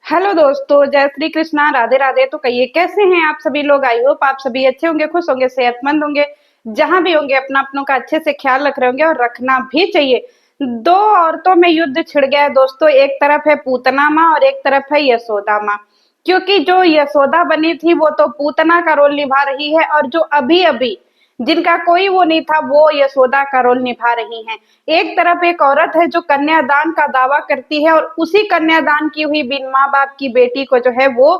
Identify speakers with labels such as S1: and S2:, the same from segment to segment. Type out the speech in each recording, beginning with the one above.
S1: Hello दोस्तों, जय श्री कृष्णा, राधे राधे। तो कहिए कैसे हैं आप सभी लोग। आई होप आप सभी अच्छे होंगे, खुश होंगे, सेहतमंद होंगे। जहां भी होंगे अपना अपनों का अच्छे से ख्याल रख रहे होंगे और रखना भी चाहिए। दो औरतों में युद्ध छिड़ गया है दोस्तों। एक तरफ है पूतना माँ और एक तरफ है यशोदा माँ। क्योंकि जो यशोदा बनी थी वो तो पूतना का रोल निभा रही है, और जो अभी अभी जिनका कोई वो नहीं था वो यशोदा का रोल निभा रही हैं। एक तरफ एक औरत है जो कन्यादान का दावा करती है और उसी कन्यादान की हुई बिन माँ बाप की बेटी को जो है वो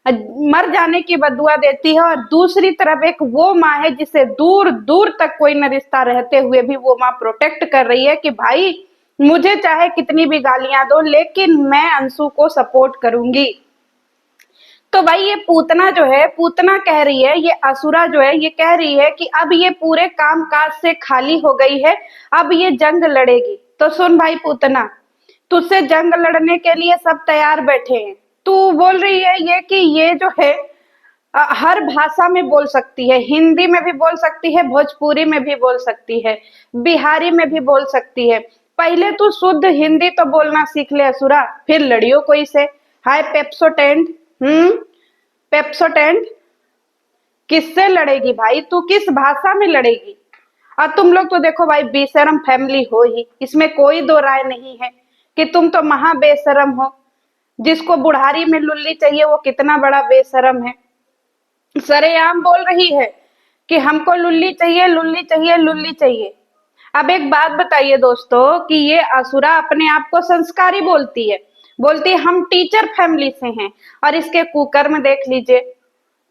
S1: मर जाने की बदुआ देती है, और दूसरी तरफ एक वो माँ है जिसे दूर दूर तक कोई न रिश्ता रहते हुए भी वो माँ प्रोटेक्ट कर रही है कि भाई मुझे चाहे कितनी भी गालियां दो लेकिन मैं अंशु को सपोर्ट करूंगी। तो भाई ये पूतना जो है, पूतना कह रही है, ये असुरा जो है ये कह रही है कि अब ये पूरे काम काज से खाली हो गई है, अब ये जंग लड़ेगी। तो सुन भाई पूतना, तुझसे जंग लड़ने के लिए सब तैयार बैठे हैं। तू बोल रही है ये कि ये जो है हर भाषा में बोल सकती है, हिंदी में भी बोल सकती है, भोजपुरी में भी बोल सकती है, बिहारी में भी बोल सकती है। पहले तू शुद्ध हिंदी तो बोलना सीख ले असुरा, फिर लड़ियो कोई से। हाय पेप्सोटेंट। पेप्सोटेंट किससे लड़ेगी भाई, तू किस भाषा में लड़ेगी। और तुम लोग तो देखो भाई बेशरम फैमिली हो ही, इसमें कोई दो राय नहीं है कि तुम तो महा बेशरम हो। जिसको बुढ़ारी में लुल्ली चाहिए वो कितना बड़ा बेशरम है। सरेआम बोल रही है कि हमको लुल्ली चाहिए, लुल्ली चाहिए, लुल्ली चाहिए। अब एक बात बताइए दोस्तों कि ये असुरा अपने आप को संस्कारी बोलती है, बोलती है हम टीचर फैमिली से हैं, और इसके कुकर्म देख लीजिए।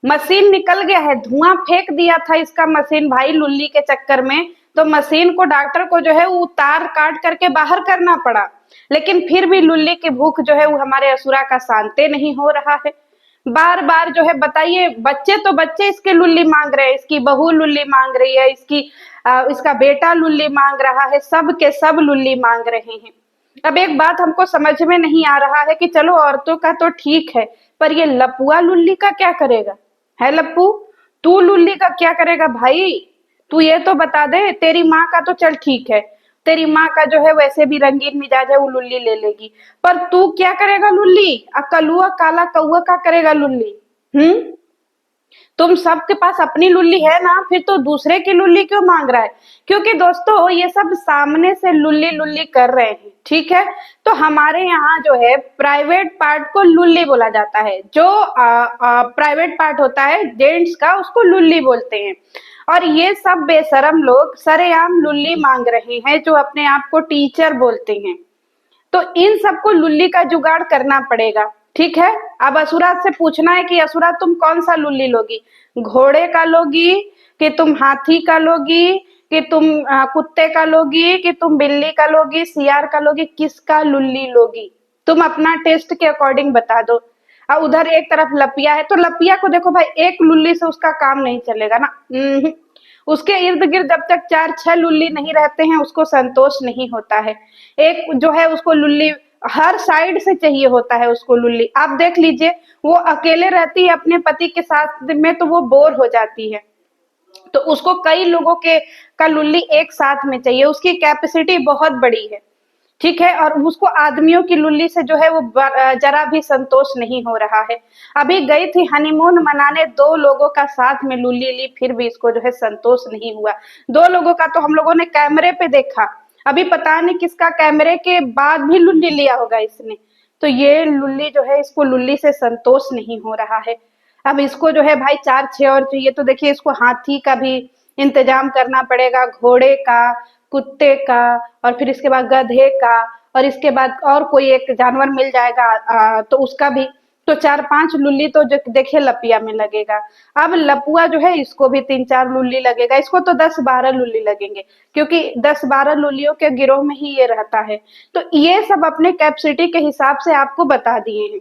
S1: मशीन निकल गया है, धुआं फेंक दिया था इसका मशीन भाई लुल्ली के चक्कर में। तो मशीन को डॉक्टर को जो है वो तार काट करके बाहर करना पड़ा, लेकिन फिर भी लुल्ली की भूख जो है वो हमारे असुरा का शांति नहीं हो रहा है। बार बार जो है बताइए, बच्चे तो बच्चे इसके लुल्ली मांग रहे हैं, इसकी बहू लुल्ली मांग रही है, इसका बेटा लुल्ली मांग रहा है, सब के सब लुल्ली मांग रहे हैं। अब एक बात हमको समझ में नहीं आ रहा है कि चलो औरतों का तो ठीक है, पर ये लपुआ लुल्ली का क्या करेगा। है लप्पू, तू लुल्ली का क्या करेगा भाई। तू ये तो बता दे, तेरी माँ का तो चल ठीक है, तेरी माँ का जो है वैसे भी रंगीन मिजाज है, वो लुल्ली ले लेगी। पर तू क्या करेगा लुल्ली, कलुआ काला कौआ का करेगा लुल्ली। हम्म। तुम सबके पास अपनी लुल्ली है ना, फिर तो दूसरे की लुल्ली क्यों मांग रहा है। क्योंकि दोस्तों ये सब सामने से लुल्ली लुल्ली कर रहे हैं, ठीक है। तो हमारे यहाँ जो है प्राइवेट पार्ट को लुल्ली बोला जाता है, जो प्राइवेट पार्ट होता है जेंट्स का उसको लुल्ली बोलते हैं। और ये सब बेशरम लोग सरेआम लुल्ली मांग रहे हैं जो अपने आप को टीचर बोलते हैं। तो इन सबको लुल्ली का जुगाड़ करना पड़ेगा, ठीक है। अब असुरा से पूछना है कि असुरा तुम कौन सा लुल्ली लोगी, घोड़े का लोगी, कि तुम हाथी का लोगी, कि तुम कुत्ते का लोगी, कि तुम बिल्ली का लोगी, सियार का लोगी, किसका लुल्ली लोगी। तुम अपना टेस्ट के अकॉर्डिंग बता दो। और उधर एक तरफ लपिया है, तो लपिया को देखो भाई, एक लुल्ली से उसका काम नहीं चलेगा ना। उसके इर्द गिर्द जब तक चार छह लुल्ली नहीं रहते हैं उसको संतोष नहीं होता है। एक जो है उसको लुल्ली हर साइड से चाहिए होता है उसको लुल्ली। आप देख लीजिए, वो अकेले रहती है अपने पति के साथ में तो वो बोर हो जाती है, तो उसको कई लोगों के का लुल्ली एक साथ में चाहिए, उसकी कैपेसिटी बहुत बड़ी है, ठीक है। और उसको आदमियों की लुल्ली से जो है वो जरा भी संतोष नहीं हो रहा है। अभी गई थी हनीमून मनाने, दो लोगों का साथ में लुल्ली ली, फिर भी इसको जो है संतोष नहीं हुआ। दो लोगों का तो हम लोगों ने कैमरे पे देखा, अभी पता नहीं किसका कैमरे के बाद भी लुल्ली लिया होगा इसने। तो ये लुल्ली जो है, इसको लुल्ली से संतोष नहीं हो रहा है। अब इसको जो है भाई चार छह और चाहिए, तो देखिए इसको हाथी का भी इंतजाम करना पड़ेगा, घोड़े का, कुत्ते का, और फिर इसके बाद गधे का, और इसके बाद और कोई एक जानवर मिल जाएगा तो उसका भी। तो चार पांच लुल्ली तो देखिए लपिया में लगेगा। अब लपुआ जो है इसको भी तीन चार लुल्ली लगेगा, इसको तो 10-12 लुल्ली लगेंगे, क्योंकि 10-12 लुल्लियों के गिरोह में ही ये रहता है। तो ये सब अपने कैपेसिटी के हिसाब से आपको बता दिए हैं।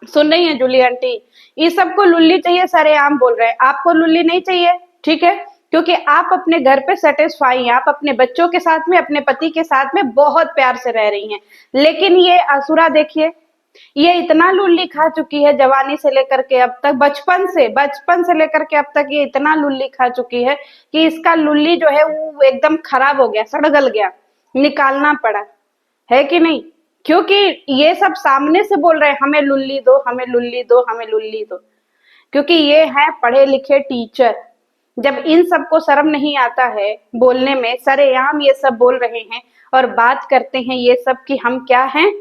S1: सुन रही है जूली आंटी, इस सबको लुल्ली चाहिए, सरेआम बोल रहे हैं। आपको लुल्ली नहीं चाहिए, ठीक है, क्योंकि आप अपने घर पे सेटिस्फाई हैं, आप अपने बच्चों के साथ में, अपने पति के साथ में बहुत प्यार से रह रही हैं। लेकिन ये असुरा देखिए, ये इतना लुल्ली खा चुकी है जवानी से लेकर के अब तक, बचपन से लेकर के अब तक ये इतना लुल्ली खा चुकी है कि इसका लुल्ली जो है वो एकदम खराब हो गया, सड़ गल गया, निकालना पड़ा, है कि नहीं। क्योंकि ये सब सामने से बोल रहे हैं हमें लुल्ली दो, हमें लुल्ली दो, हमें लुल्ली दो, क्योंकि ये हैं पढ़े लिखे टीचर। जब इन सबको शर्म नहीं आता है बोलने में, सरेआम ये सब बोल रहे हैं और बात करते हैं ये सब कि हम क्या हैं,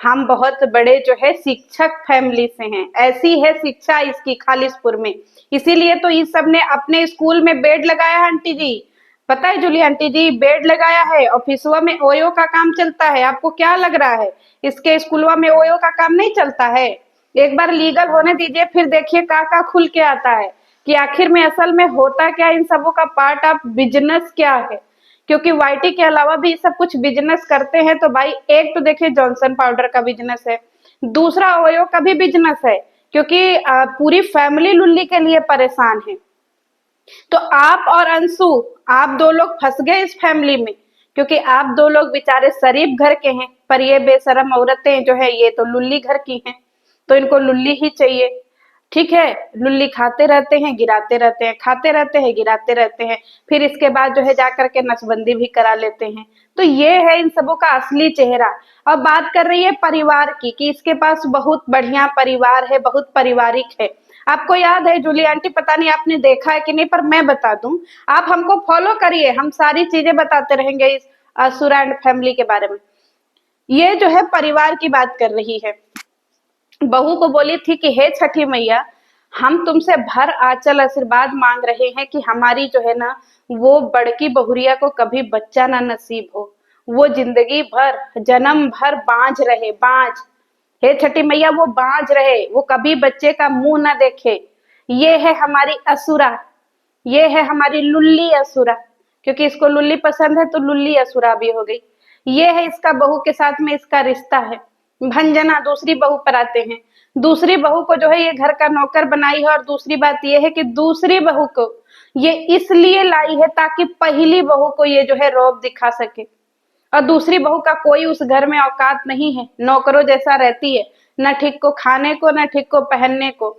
S1: हम बहुत बड़े जो है शिक्षक फैमिली से हैं। ऐसी है शिक्षा इसकी खालिसपुर में। इसीलिए तो इस सब ने अपने स्कूल में बेड लगाया है आंटी जी। पता है जूली आंटी जी, बेड लगाया है, ऑफिसवा में ओयो का काम चलता है। आपको क्या लग रहा है इसके स्कूलवा में ओयो का काम नहीं चलता है? एक बार लीगल होने दीजिए, फिर देखिए का खुल के आता है कि आखिर में असल में होता क्या, इन सबों का पार्ट ऑफ बिजनेस क्या है। क्योंकि वाईटी के अलावा भी सब कुछ बिजनेस करते हैं। तो भाई एक तो देखिए जॉनसन पाउडर का बिजनेस है, दूसरा ओयो का भी बिजनेस है, क्योंकि पूरी फैमिली लुल्ली के लिए परेशान है। तो आप और अंशु, आप दो लोग फंस गए इस फैमिली में, क्योंकि आप दो लोग बेचारे शरीफ घर के हैं, पर ये बेशरम औरतें जो है ये तो लुल्ली घर की हैं, तो इनको लुल्ली ही चाहिए। ठीक है, लुल्ली खाते रहते हैं गिराते रहते हैं, खाते रहते हैं गिराते रहते हैं, फिर इसके बाद जो है जाकर के नसबंदी भी करा लेते हैं। तो ये है इन सबों का असली चेहरा। अब बात कर रही है परिवार की कि इसके पास बहुत बढ़िया परिवार है, बहुत पारिवारिक है। आपको याद है जूली आंटी, पता नहीं आपने देखा है कि नहीं, पर मैं बता दूं, आप हमको फॉलो करिए, हम सारी चीजें बताते रहेंगे इस असुरा एंड फैमिली के बारे में। ये जो है परिवार की बात कर रही है। बहू को बोली थी कि हे छठी मैया, हम तुमसे भर आंचल आशीर्वाद मांग रहे हैं कि हमारी जो है ना वो बड़की बहुरिया को कभी बच्चा ना नसीब हो, वो जिंदगी भर जन्म भर बांझ रहे, बांझ। हे छठी मैया वो बांझ रहे, वो कभी बच्चे का मुंह ना देखे। ये है हमारी असुरा, ये है हमारी लुल्ली असुरा, क्योंकि इसको लुल्ली पसंद है तो लुल्ली असुरा भी हो गई। ये है इसका बहू के साथ में इसका रिश्ता है। भंजना दूसरी बहू पर आते हैं। दूसरी बहू को जो है ये घर का नौकर बनाई है, और दूसरी बात ये है कि दूसरी बहू को ये इसलिए लाई है ताकि पहली बहू को ये जो है रौब दिखा सके। और दूसरी बहू का कोई उस घर में औकात नहीं है, नौकरों जैसा रहती है, न ठीक को खाने को न ठीक को पहनने को,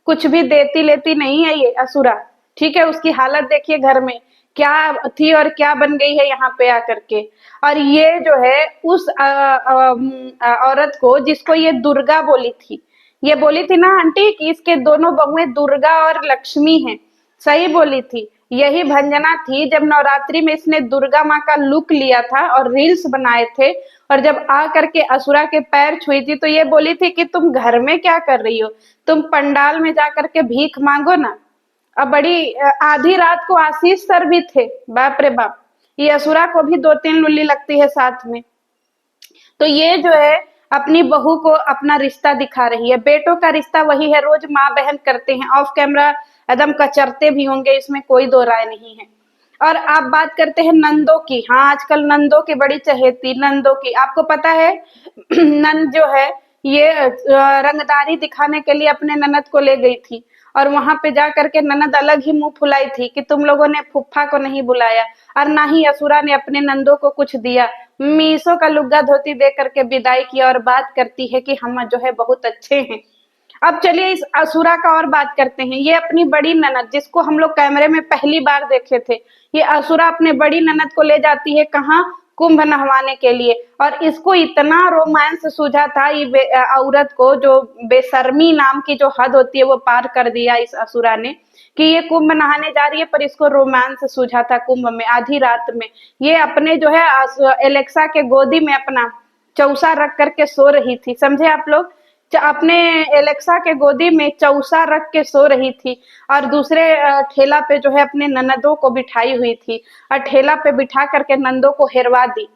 S1: कुछ भी देती लेती नहीं है ये असुरा। ठीक है, उसकी हालत देखिए घर में क्या थी और क्या बन गई है यहाँ पे आकर के। और ये जो है उस औरत को जिसको ये दुर्गा बोली थी, ये बोली थी ना आंटी कि इसके दोनों बहुएं दुर्गा और लक्ष्मी हैं, सही बोली थी। यही भंजना थी जब नवरात्रि में इसने दुर्गा माँ का लुक लिया था और रील्स बनाए थे, और जब आ करके असुरा के पैर छुई थी तो ये बोली थी कि तुम घर में क्या कर रही हो, तुम पंडाल में जा करके भीख मांगो ना। अब बड़ी आधी रात को आशीष सर भी थे, बाप रे बाप। ये असुरा को भी 2-3 लुल्ली लगती है साथ में। तो ये जो है अपनी बहू को अपना रिश्ता दिखा रही है। बेटों का रिश्ता वही है, रोज माँ बहन करते हैं, ऑफ कैमरा एकदम कचरते भी होंगे, इसमें कोई दो राय नहीं है। और आप बात करते हैं नंदों की, हाँ आजकल नंदों की बड़ी चहेती, नंदों की। आपको पता है नंद जो है ये रंगदारी दिखाने के लिए अपने ननद को ले गई थी, और वहां पे जा करके ननद अलग ही मुंह फुलाई थी कि तुम लोगों ने फुफ्फा को नहीं बुलाया, और ना ही असुरा ने अपने नंदों को कुछ दिया। मीसो का लुग्गा धोती दे करके विदाई किया, और बात करती है कि हम जो है बहुत अच्छे हैं। अब चलिए इस असुरा का और बात करते हैं। ये अपनी बड़ी ननद, जिसको हम लोग कैमरे में पहली बार देखे थे, ये असुरा अपने बड़ी ननद को ले जाती है कहाँ, कुंभ नहवाने के लिए। और इसको इतना रोमांस सूझा था ये औरत को, जो बेशर्मी नाम की जो हद होती है वो पार कर दिया इस असुरा ने, कि ये कुंभ नहाने जा रही है, पर इसको रोमांस सूझा था कुंभ में आधी रात में। ये अपने जो है एलेक्सा के गोदी में अपना चौसा रख करके सो रही थी, समझे आप लोग। अपने एलेक्सा के गोदी में चौसा रख के सो रही थी, और दूसरे ठेला पे जो है अपने ननदों को बिठाई हुई थी, और ठेला पे बिठा करके नंदों को हेरवा दी।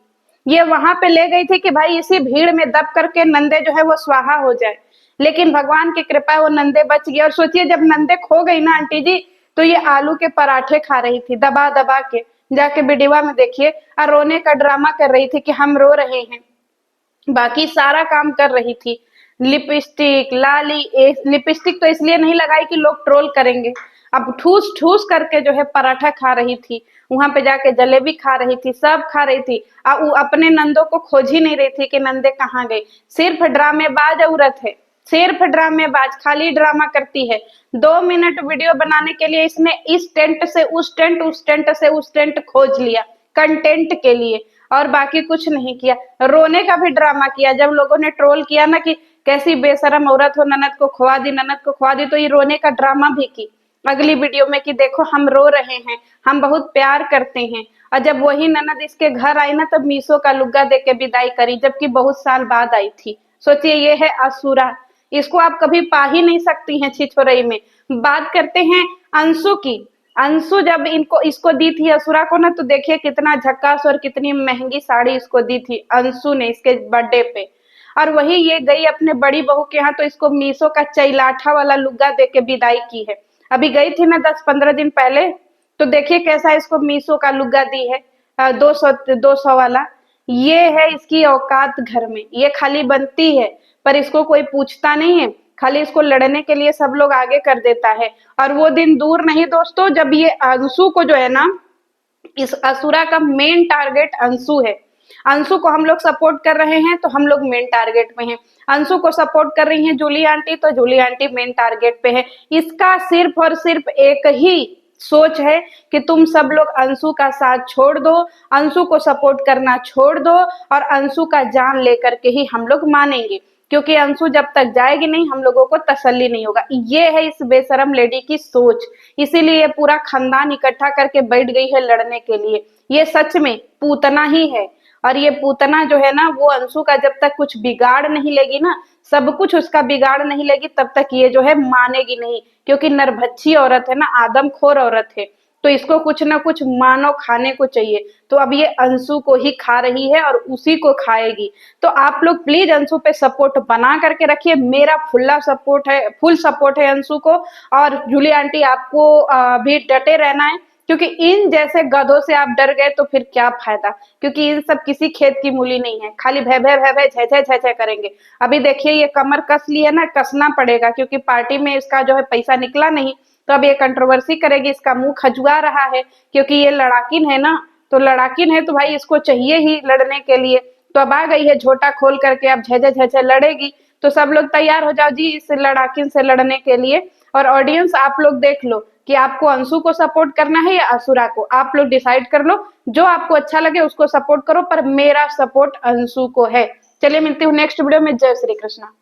S1: ये वहां पे ले गई थी कि भाई इसी भीड़ में दब करके नंदे जो है वो स्वाहा हो जाए, लेकिन भगवान की कृपा वो नंदे बच गई। और सोचिए जब नंदे खो गई ना आंटी जी, तो ये आलू के पराठे खा रही थी दबा दबा के, जाके वीडियो में देखिए, और रोने का ड्रामा कर रही थी कि हम रो रहे हैं, बाकी सारा काम कर रही थी। लिपस्टिक लाली, लिपस्टिक तो इसलिए नहीं लगाई कि लोग ट्रोल करेंगे, अब ठूस ठूस करके जो है पराठा खा रही थी, वहां पे जाके जलेबी खा रही थी, सब खा रही थी। वो अपने नंदों को खोज ही नहीं रही थी कि नंदे कहाँ गए। सिर्फ ड्रामेबाज औरत है, सिर्फ ड्रामेबाज, खाली ड्रामा करती है। 2 मिनट वीडियो बनाने के लिए इसने इस टेंट से उस टेंट, उस टेंट से उस टेंट खोज लिया कंटेंट के लिए, और बाकी कुछ नहीं किया। रोने का भी ड्रामा किया, जब लोगों ने ट्रोल किया ना कि कैसी बेशरम औरत हो, ननद को खवा दी, ननद को खवा दी, तो ये रोने का ड्रामा भी की अगली वीडियो में कि देखो हम रो रहे हैं, हम बहुत प्यार करते हैं। और जब वही ननद इसके घर आई ना, तब मीशो का लुग्गा दे के विदाई करी, जबकि बहुत साल बाद आई थी। सोचिए, ये है असुरा, इसको आप कभी पा ही नहीं सकती हैं छिछोरई में। बात करते हैं अंशु की। अंशु जब इनको इसको दी थी असुरा को ना, तो देखिए कितना झक्कास और कितनी महंगी साड़ी इसको दी थी अंशु ने इसके बर्थडे पे। और वही ये गई अपने बड़ी बहू के यहाँ, तो इसको मीशो का चैलाठा वाला लुग्गा दे के विदाई की है। अभी गई थी ना 10-15 दिन पहले, तो देखिए कैसा इसको मीशो का लुग्गा दी है, 200 वाला। ये है इसकी औकात घर में, ये खाली बनती है पर इसको कोई पूछता नहीं है, खाली इसको लड़ने के लिए सब लोग आगे कर देता है। और वो दिन दूर नहीं दोस्तों, जब ये अंशु को जो है ना, इस असुरा का मेन टारगेट अंशु है। अंशु को हम लोग सपोर्ट कर रहे हैं तो हम लोग मेन टारगेट में हैं। अंशु को सपोर्ट कर रही हैं जूली आंटी, तो जूली आंटी मेन टारगेट पे है। इसका सिर्फ और सिर्फ एक ही सोच है कि तुम सब लोग अंशु का साथ छोड़ दो, अंशु को सपोर्ट करना छोड़ दो, और अंशु का जान लेकर के ही हम लोग मानेंगे, क्योंकि अंशु जब तक जाएगी नहीं हम लोगों को तसल्ली नहीं होगा। ये है इस बेशरम लेडी की सोच, इसीलिए ये पूरा खानदान इकट्ठा करके बैठ गई है लड़ने के लिए। ये सच में पूतना ही है, और ये पूतना जो है ना, वो अंशु का जब तक कुछ बिगाड़ नहीं लेगी ना, सब कुछ उसका बिगाड़ नहीं लेगी, तब तक ये जो है मानेगी नहीं, क्योंकि नरभक्षी औरत है ना, आदमखोर औरत है, तो इसको कुछ ना कुछ मानो खाने को चाहिए। तो अब ये अंशु को ही खा रही है और उसी को खाएगी। तो आप लोग प्लीज अंशु पे सपोर्ट बना करके रखिए, मेरा फुल सपोर्ट है अंशु को। और जूली आंटी आपको भी डटे रहना है, क्योंकि इन जैसे गधों से आप डर गए तो फिर क्या फायदा, क्योंकि इन सब किसी खेत की मूली नहीं है, खाली भय भय भय भय झय झय झय झय करेंगे। अभी देखिए ये कमर कस ली है ना, कसना पड़ेगा, क्योंकि पार्टी में इसका जो है पैसा निकला नहीं, तो अब ये कंट्रोवर्सी करेगी, इसका मुंह खजुआ रहा है, क्योंकि ये लड़ाकिन है ना, तो लड़ाकिन है तो भाई इसको चाहिए ही लड़ने के लिए। तो अब आ गई है झोटा खोल करके, अब झे झे झे झे लड़ेगी। तो सब लोग तैयार हो जाओ जी इस लड़ाकिन से लड़ने के लिए। और ऑडियंस आप लोग देख लो कि आपको अंशु को सपोर्ट करना है या असुरा को, आप लोग डिसाइड कर लो, जो आपको अच्छा लगे उसको सपोर्ट करो, पर मेरा सपोर्ट अंशु को है। चलिए मिलती हूँ नेक्स्ट वीडियो में। जय श्री कृष्णा।